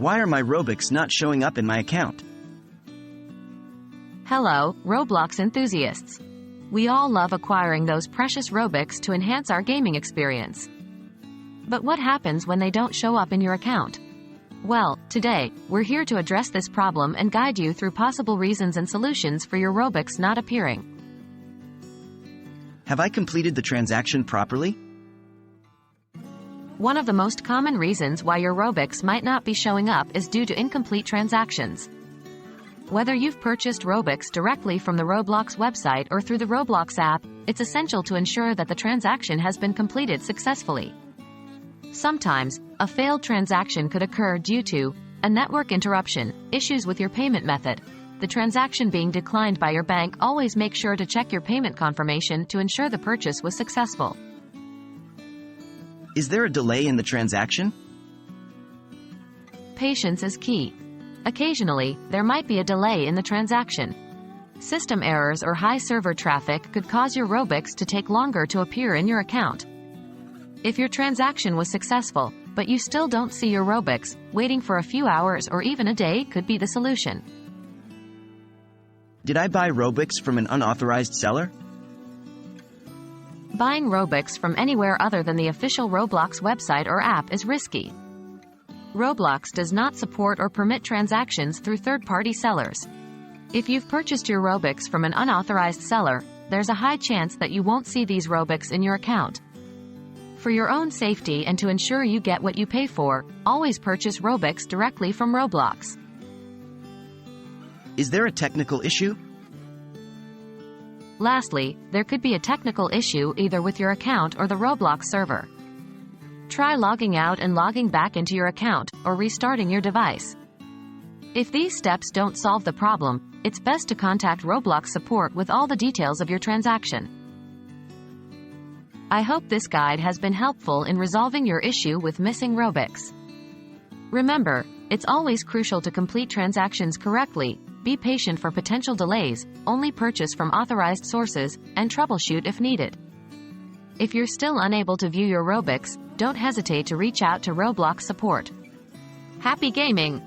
Why are my Robux not showing up in my account? Hello, Roblox enthusiasts. We all love acquiring those precious Robux to enhance our gaming experience. But what happens when they don't show up in your account? Well, today, we're here to address this problem and guide you through possible reasons and solutions for your Robux not appearing. Have I completed the transaction properly? One of the most common reasons why your Robux might not be showing up is due to incomplete transactions. Whether you've purchased Robux directly from the Roblox website or through the Roblox app, it's essential to ensure that the transaction has been completed successfully. Sometimes, a failed transaction could occur due to a network interruption, issues with your payment method, the transaction being declined by your bank. Always make sure to check your payment confirmation to ensure the purchase was successful. Is there a delay in the transaction? Patience is key. Occasionally, there might be a delay in the transaction. System errors or high server traffic could cause your Robux to take longer to appear in your account. If your transaction was successful, but you still don't see your Robux, waiting for a few hours or even a day could be the solution. Did I buy Robux from an unauthorized seller? Buying Robux from anywhere other than the official Roblox website or app is risky. Roblox does not support or permit transactions through third-party sellers. If you've purchased your Robux from an unauthorized seller, there's a high chance that you won't see these Robux in your account. For your own safety and to ensure you get what you pay for, always purchase Robux directly from Roblox. Is there a technical issue? Lastly, there could be a technical issue either with your account or the Roblox server. Try logging out and logging back into your account, or restarting your device. If these steps don't solve the problem, it's best to contact Roblox support with all the details of your transaction. I hope this guide has been helpful in resolving your issue with missing Robux. Remember, it's always crucial to complete transactions correctly, be patient for potential delays, only purchase from authorized sources, and troubleshoot if needed. If you're still unable to view your Robux, don't hesitate to reach out to Roblox support. Happy gaming!